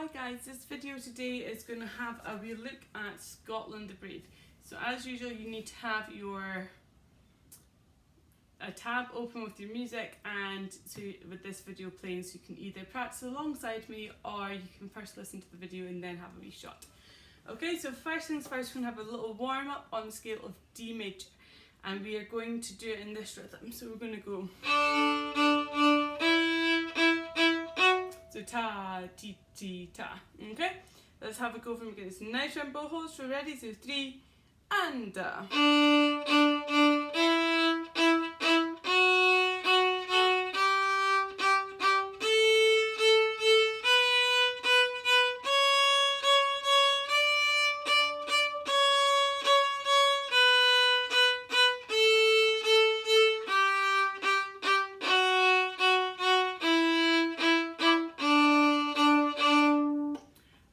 Hi guys, this video today is going to have a wee look at Scotland the Brave. So as usual you need to have a tab open with your music and with this video playing, so you can either practice alongside me or you can first listen to the video and then have a wee shot. Okay, so first things first, we're going to have a little warm up on the scale of D major, and we are going to do it in this rhythm. So we're going to go so ta, ti, ti, ta. Okay, let's have a go from the beginning. So nice round bow holds. So ready? So 3 and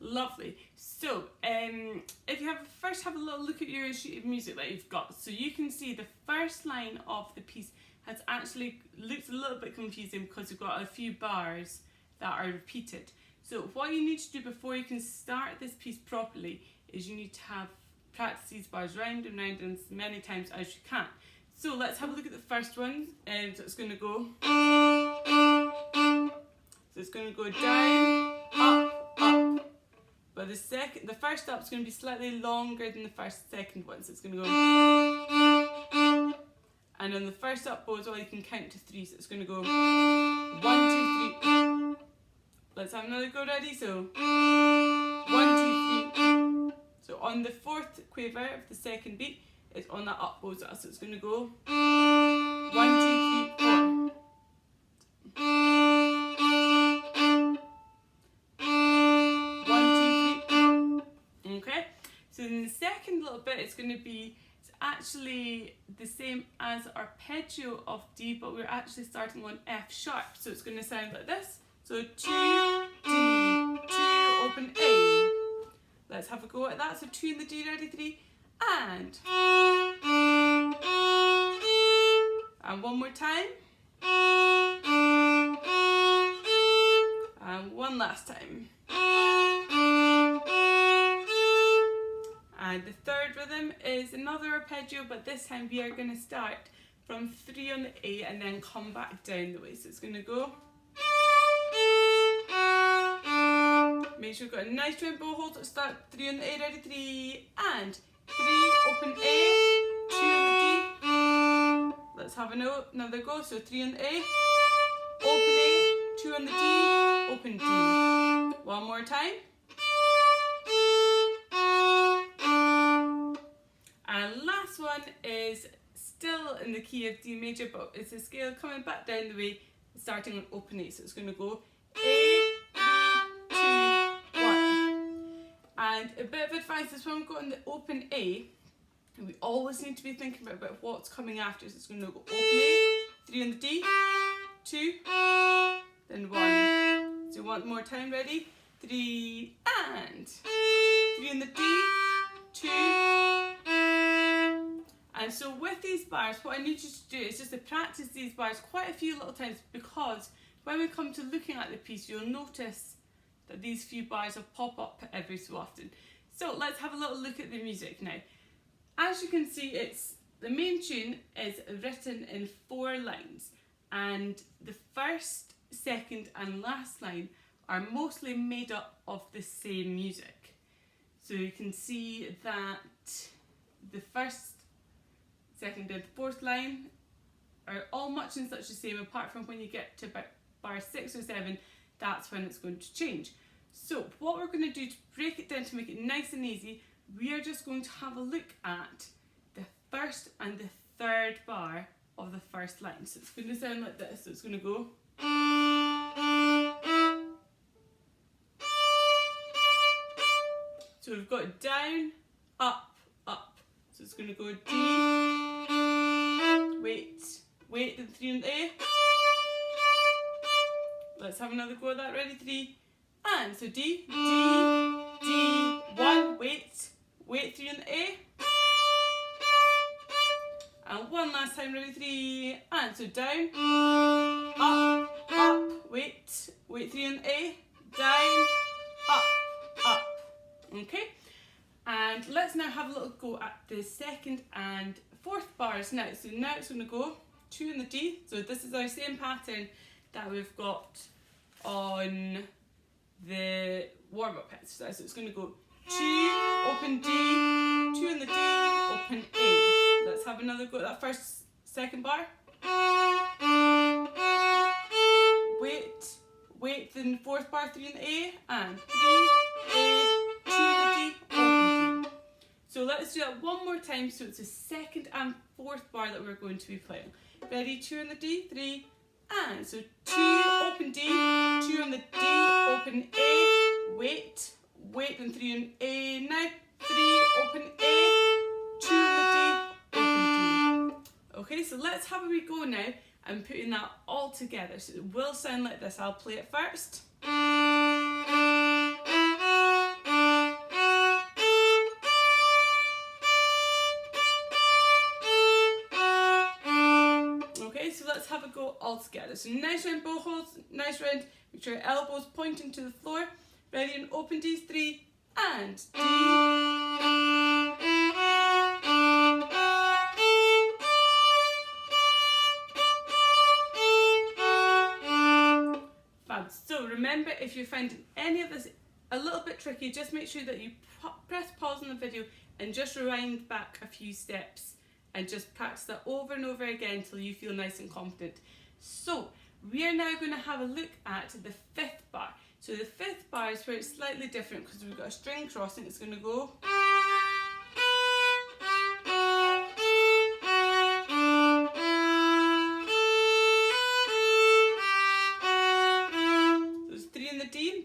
Lovely. So, if you have a little look at your sheet of music that you've got, so you can see the first line of the piece has actually looked a little bit confusing because we've got a few bars that are repeated. So what you need to do before you can start this piece properly is you need to practice these bars round and round and as many times as you can. So let's have a look at the first one. So it's going to go. So it's going to go down, up, up. But the first up is going to be slightly longer than the second one, so it's going to go. And on the first up bow as well, you can count to 3, so it's going to go 1, 2, 3. Let's have another go. Ready? So 1, 2, 3. So on the fourth quaver of the second beat, it's on that up bow as well, so it's going to go 1, 2, 3, 4. So in the second little bit, it's actually the same as arpeggio of D, but we're actually starting on F sharp. So it's going to sound like this. So 2, D, 2, open A. Let's have a go at that. So 2 in the D, ready, 3, and one more time. And one last time. And the third rhythm is another arpeggio, but this time we are going to start from 3 on the A and then come back down the way. So it's going to go. Make sure you've got a nice round bow hold. Start 3 on the A, ready, 3, and 3, open A, 2 on the D. Let's have another go. So 3 on the A, open A, 2 on the D, open D. One more time. And last one is still in the key of D major, but it's a scale coming back down the way, starting on open A. So it's going to go A, 3, 2, 1. And a bit of advice is when we go on the open A, we always need to be thinking about what's coming after. So it's going to go open A, 3 on the D, 2, then 1. So one more time, ready? 3 and 3 on the D, 2. And so with these bars, what I need you to do is just to practice these bars quite a few little times, because when we come to looking at the piece, you'll notice that these few bars will pop up every so often. So let's have a little look at the music now. As you can see, the main tune is written in 4 lines, and the first, second and last line are mostly made up of the same music. So you can see that the first, second and fourth line are all much and such the same, apart from when you get to about bar 6 or 7, that's when it's going to change. So what we're going to do to break it down to make it nice and easy, we are just going to have a look at the first and the third bar of the first line. So it's going to sound like this. So it's going to go. So we've got down, up, up. So it's going to go D, wait, then 3 on the A. Let's have another go at that, ready, 3, and so D, D, D, 1, wait, 3 on the A. And one last time, ready, 3, and so down, up, wait, 3 on the A, down, up. Okay, and let's now have a little go at the second and fourth bars now. So now it's going to go 2 in the D. So this is our same pattern that we've got on the warm-up exercise. So it's going to go 2, open D, 2 in the D, open A. Let's have another go at that first, second bar. Wait, then fourth bar, 3 in the A, and 3, A, 2 in the D, open D. So let's do that one more time. So it's the second and fourth bar that we're going to be playing. Ready, 2 in the D, 3, and so 2, open D, 2 in the D, open A, wait, then 3 in A now, 3, open A, 2 in the D, open D. Okay, so let's have a wee go now and putting that all together. So it will sound like this. I'll play it first. Okay, so let's have a go all together. So nice round bow holds, nice round, make sure your elbows pointing to the floor. Ready, and open D, 3, and D. So remember, if you're finding any of this a little bit tricky, just make sure that you press pause on the video and just rewind back a few steps and just practice that over and over again until you feel nice and confident. So we are now going to have a look at the fifth bar. So the fifth bar is where it's slightly different because we've got a string crossing. It's going to go.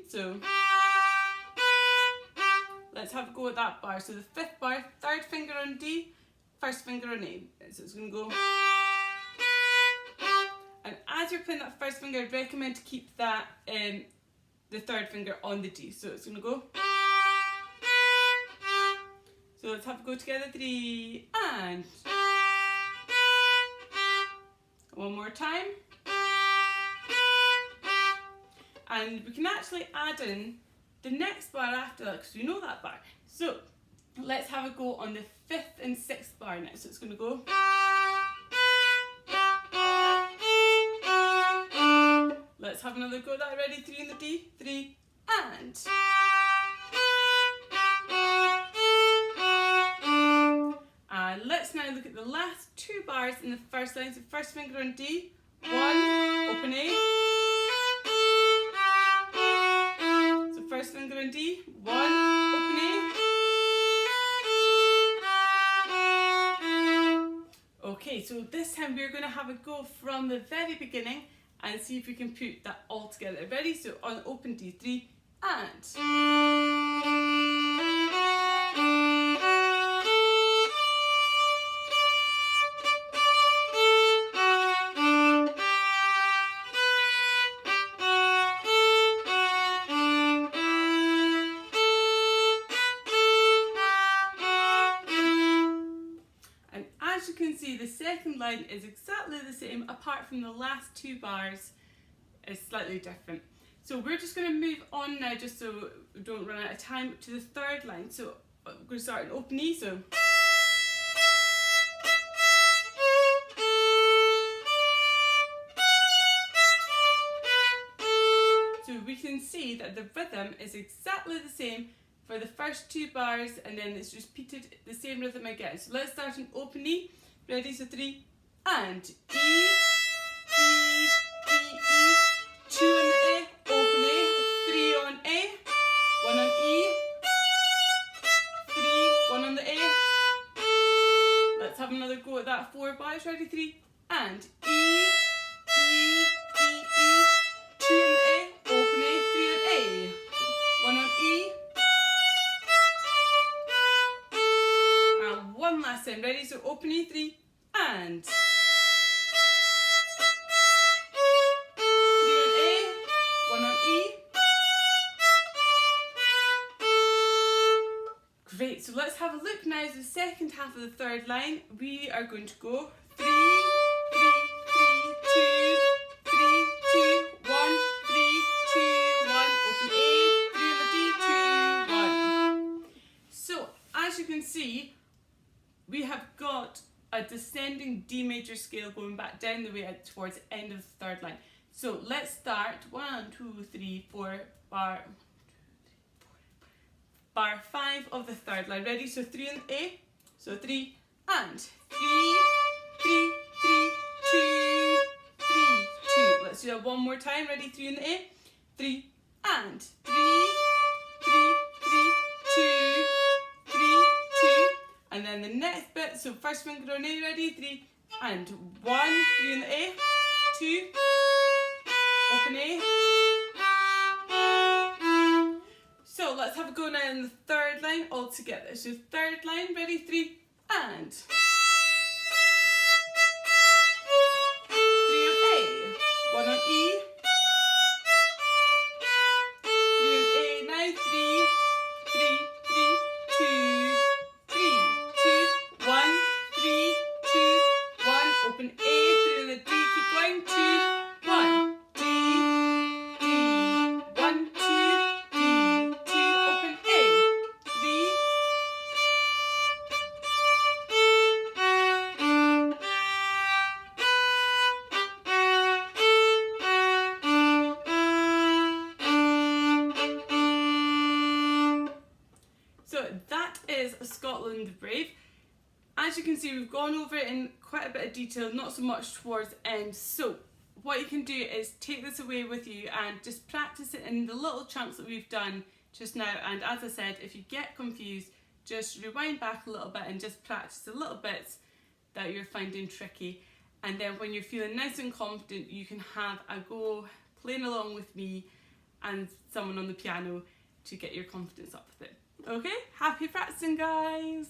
So let's have a go at that bar. So the fifth bar, third finger on D, first finger on A. So it's going to go. And as you're playing that first finger, I'd recommend to keep that the third finger on the D. So it's going to go. So let's have a go together. 3 and one more time. And we can actually add in the next bar after that because we know that bar. So let's have a go on the fifth and sixth bar now. So it's going to go. Let's have another go at that. Ready? 3 in the D, 3, and. And let's now look at the last 2 bars in the first line. So first finger on D, 1, open A. First finger on D, 1, open A. Okay, so this time we're going to have a go from the very beginning and see if we can put that all together. Ready? So on open D, 3, and. As you can see, the second line is exactly the same, apart from the last 2 bars is slightly different. So we're just going to move on now, just so we don't run out of time, to the third line. So we're going to start in open E. So we can see that the rhythm is exactly the same for the first 2 bars, and then it's just repeated the same rhythm again. So let's start in open E. Ready? So 3 and E, E, E, E, 2 on the A, open A, 3 on A, 1 on E, 3, 1 on the A. Let's have another go at that 4 bars. Ready? 3 and E, E, E, E, 2 on the A, open A, 3 on A, 1 on E. And one last time. Ready? So open E, 3 and 3 on A, 1 on E. Great, so let's have a look now at the second half of the third line. We are going to go 3, 3, 3, 2, 3, 2, 1, 3, 2, 1, open A, 3 on the D, 2, 1. you can see, we have got a descending D major scale going back down the way out towards the end of the third line. So let's start 1, 2, 3, 4, bar 5 of the third line. Ready? So 3 on the A. So 3 and 3, 3, 3, 2, 3, 2. Let's do that one more time. Ready? 3 on the A. 3 and 3, 3, 3, 2, 3, 2. And then the next bit, so first finger on A, ready? 3 and 1, 3 on the A, 2, open A. So let's have a go now in the third line all together. So third line, ready? 3 and 3 on A, 1 on E, 3 on A, now 3, 3, 3, 2, 3, 2, 1, 3, 2, 1, open A, 3 on the D, keep going, 2, 1, D, D, 1, 2, D, 2, open A, 3, so that is Scotland the Brave. As you can see, we've gone over it in quite a bit of detail, not so much towards the end. So what you can do is take this away with you and just practice it in the little chunks that we've done just now. And as I said, if you get confused, just rewind back a little bit and just practice the little bits that you're finding tricky. And then when you're feeling nice and confident, you can have a go playing along with me and someone on the piano to get your confidence up with it. Okay, happy practicing, guys.